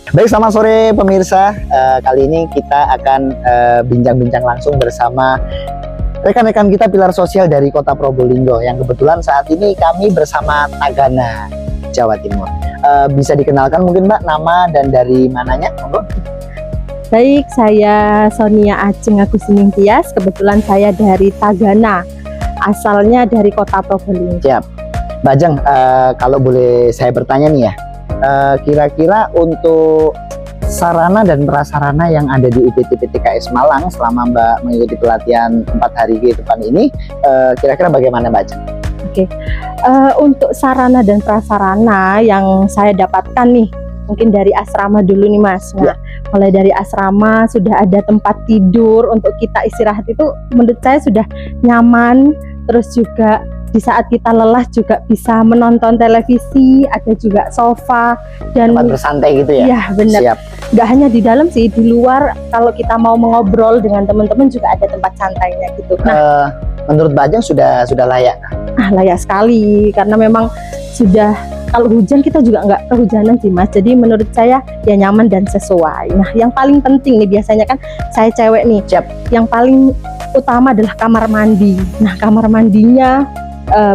Baik, selamat sore pemirsa. Kali ini kita akan bincang-bincang langsung bersama rekan-rekan kita pilar sosial dari Kota Probolinggo yang kebetulan saat ini kami bersama Tagana, Jawa Timur. Bisa dikenalkan mungkin Mbak nama dan dari mananya? Monggo. Baik, saya Sonia Ajeng Agusining Tias. Kebetulan saya dari Tagana, asalnya dari Kota Probolinggo. Siap. Mbak Ajeng, kalau boleh saya bertanya nih ya, kira-kira untuk sarana dan prasarana yang ada di UPT PTKS Malang selama Mbak mengikuti pelatihan 4 hari ke depan ini, kira-kira bagaimana Mbak Ajeng? Oke, untuk sarana dan prasarana yang saya dapatkan nih, mungkin dari asrama dulu nih Mas. Nah, mulai dari asrama sudah ada tempat tidur untuk kita istirahat, itu menurut saya sudah nyaman. Terus juga di saat kita lelah juga bisa menonton televisi, ada juga sofa dan tempat bersantai gitu ya? Iya benar. Siap. Nggak hanya di dalam sih, di luar kalau kita mau mengobrol dengan teman-teman juga ada tempat santainya gitu. Nah, menurut Mbak Ajeng sudah layak? Layak sekali karena memang sudah, kalau hujan kita juga nggak kehujanan sih Mas. Jadi menurut saya ya nyaman dan sesuai. Nah, yang paling penting nih, biasanya kan saya cewek nih. Siap. Yang paling utama adalah kamar mandi. Nah, kamar mandinya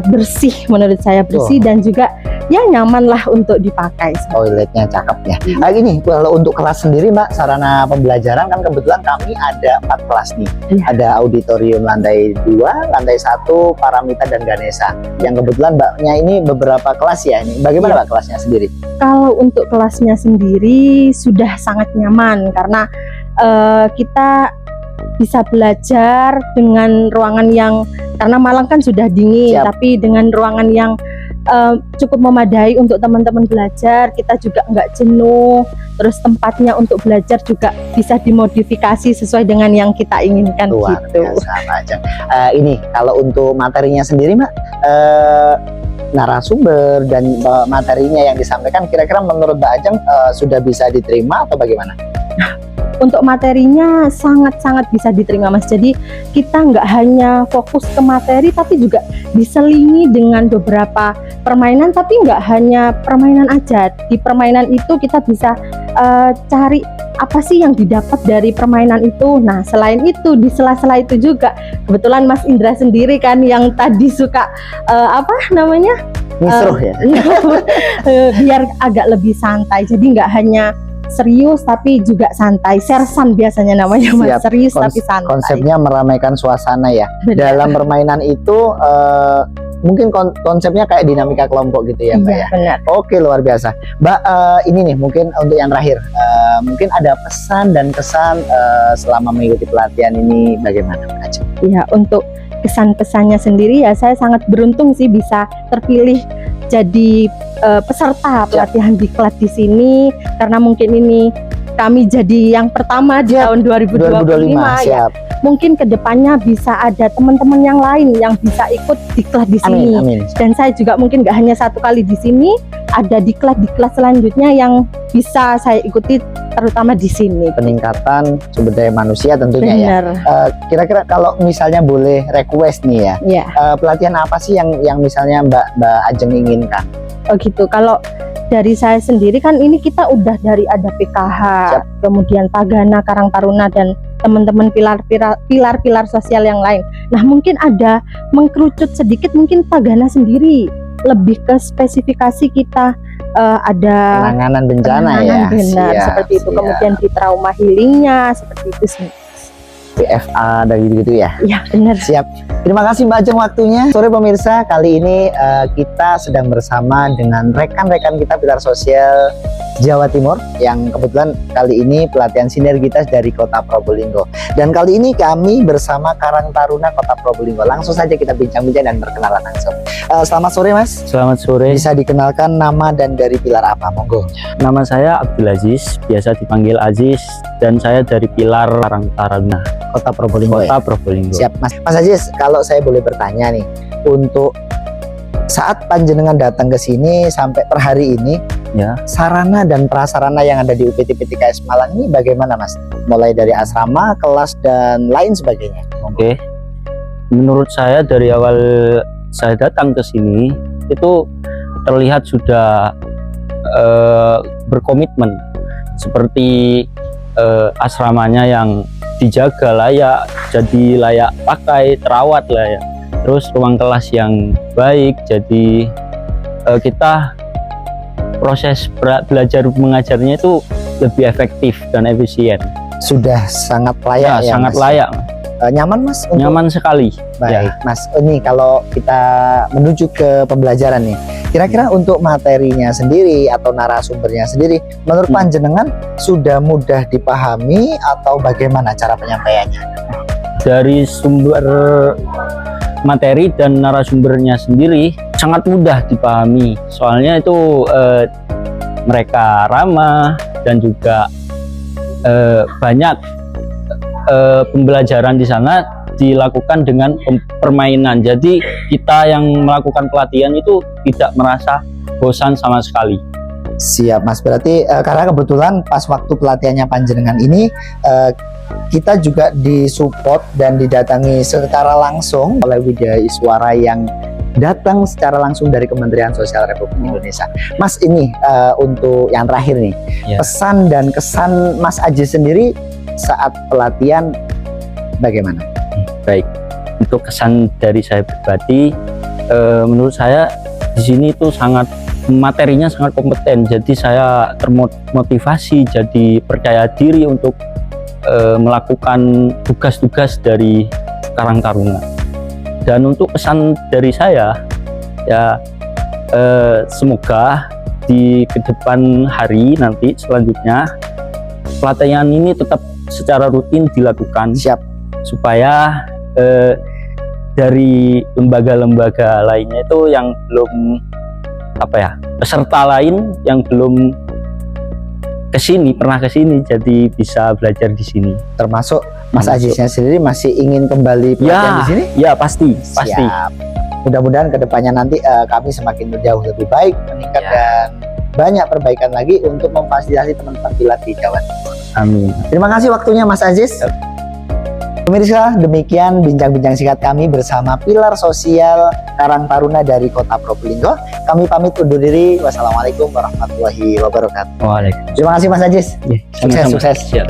bersih, menurut saya bersih dan juga ya nyaman lah untuk dipakai. Toiletnya cakep ya. Ini kalau untuk kelas sendiri Mbak, sarana pembelajaran kan kebetulan kami ada 4 kelas nih. Ada auditorium lantai 2, lantai 1, Paramita dan Ganesha. Yang kebetulan Mbaknya ini beberapa kelas ya ini. Bagaimana Mbak kelasnya sendiri? Kalau untuk kelasnya sendiri sudah sangat nyaman karena kita bisa belajar dengan ruangan yang, karena Malang kan sudah dingin. Siap. Tapi dengan ruangan yang cukup memadai untuk teman-teman belajar, kita juga nggak jenuh. Terus tempatnya untuk belajar juga bisa dimodifikasi sesuai dengan yang kita inginkan. Luar gitu. Biasa, Mbak Ajeng. Ini kalau untuk materinya sendiri Mbak, narasumber dan materinya yang disampaikan kira-kira menurut Mbak Ajeng sudah bisa diterima atau bagaimana? Untuk materinya sangat-sangat bisa diterima Mas. Jadi kita nggak hanya fokus ke materi, tapi juga diselingi dengan beberapa permainan. Tapi nggak hanya permainan aja. Di permainan itu kita bisa cari apa sih yang didapat dari permainan itu. Nah, selain itu di sela-sela itu juga kebetulan Mas Indra sendiri kan yang tadi suka Misruh ya. Biar agak lebih santai. Jadi nggak hanya serius tapi juga santai. Sersan biasanya namanya Mas. Siap. Serius tapi santai. Konsepnya meramaikan suasana ya. Benar. Dalam permainan itu mungkin konsepnya kayak dinamika kelompok gitu ya Mbak ya. Benar. Oke, luar biasa Mbak. Ini nih mungkin untuk yang terakhir, mungkin ada pesan dan kesan selama mengikuti pelatihan ini bagaimana Mbak Ajeng? Ya, untuk kesan-pesannya sendiri ya saya sangat beruntung sih bisa terpilih jadi peserta pelatihan diklat di sini, karena mungkin ini kami jadi yang pertama di tahun 2025 ya. Mungkin kedepannya bisa ada teman-teman yang lain yang bisa ikut diklat di sini. Amin. Dan saya juga mungkin nggak hanya 1 kali di sini, ada diklat selanjutnya yang bisa saya ikuti, terutama di sini. Peningkatan sumber daya manusia tentunya. Benar. Ya. Kira-kira kalau misalnya boleh request nih ya, pelatihan apa sih yang misalnya Mbak Ajeng inginkan? Oh gitu. Kalau dari saya sendiri kan ini kita udah dari ada PKH, kemudian Tagana, Karang Taruna dan teman-teman pilar sosial yang lain. Nah, mungkin ada mengkerucut sedikit, mungkin Tagana sendiri lebih ke spesifikasi kita ada penanganan bencana ya. Benar, seperti itu. Kemudian di trauma healingnya seperti itu sih. PFA dan gitu-gitu ya. Iya benar. Siap. Terima kasih Mbak Ajeng waktunya. Sore pemirsa, kali ini kita sedang bersama dengan rekan-rekan kita pilar sosial Jawa Timur yang kebetulan kali ini pelatihan sinergitas dari Kota Probolinggo. Dan kali ini kami bersama Karang Taruna Kota Probolinggo. Langsung saja kita bincang-bincang dan berkenalan langsung. Selamat sore Mas. Selamat sore. Bisa dikenalkan nama dan dari pilar apa? Monggo. Nama saya Abdul Aziz, biasa dipanggil Aziz, dan saya dari pilar Karang Taruna Kota Probolinggo. Kota Probolinggo. Siap Mas. Mas Aziz, kalau saya boleh bertanya nih, untuk saat panjenengan datang ke sini sampai per hari ini, ya, sarana dan prasarana yang ada di UPT PTKS Malang ini bagaimana Mas? Mulai dari asrama, kelas dan lain sebagainya. Oke. Menurut saya dari awal saya datang ke sini itu terlihat sudah berkomitmen. seperti asramanya yang dijaga layak, jadi layak pakai, terawat lah ya. Terus ruang kelas yang baik, jadi kita proses belajar mengajarnya itu lebih efektif dan efisien. Sudah sangat layak ya, sangat Mas? layak. Nyaman Mas? Nyaman sekali. Baik, Ya. Mas. Ini kalau kita menuju ke pembelajaran nih, kira-kira untuk materinya sendiri atau narasumbernya sendiri, menurut panjenengan sudah mudah dipahami atau bagaimana cara penyampaiannya? Dari sumber materi dan narasumbernya sendiri sangat mudah dipahami. Soalnya itu mereka ramah dan juga banyak pembelajaran di sana dilakukan dengan permainan. Jadi kita yang melakukan pelatihan itu tidak merasa bosan sama sekali. Siap Mas, berarti karena kebetulan pas waktu pelatihannya panjenengan ini kita juga disupport dan didatangi secara langsung oleh Widya Iswara yang datang secara langsung dari Kementerian Sosial Republik Indonesia. Mas, ini untuk yang terakhir nih, Ya. pesan dan kesan Mas Aji sendiri saat pelatihan bagaimana? Baik, untuk kesan dari saya pribadi, menurut saya di sini itu materinya sangat kompeten. Jadi saya termotivasi, jadi percaya diri untuk melakukan tugas-tugas dari Karang Taruna. Dan untuk kesan dari saya, ya semoga di kedepan hari nanti selanjutnya pelatihan ini tetap secara rutin dilakukan. Siap. Supaya dari lembaga-lembaga lainnya itu yang belum peserta lain yang belum pernah kesini, jadi bisa belajar di sini. Termasuk Mas Ajisnya sendiri masih ingin kembali pelatihan di sini? Ya pasti. Siap. Mudah-mudahan kedepannya nanti kami semakin jauh lebih baik, meningkat Ya. dan banyak perbaikan lagi untuk memfasilitasi teman-teman pilar di Jawa Timur. Amin. Terima kasih waktunya Mas Aziz. Pemirsa, demikian bincang-bincang singkat kami bersama Pilar Sosial Karang Taruna dari Kota Probolinggo. Kami pamit undur diri. Wassalamualaikum warahmatullahi wabarakatuh. Waalaikumsalam. Terima kasih Mas Aziz. Ya, Sukses, sama-sama. sukses. Siap.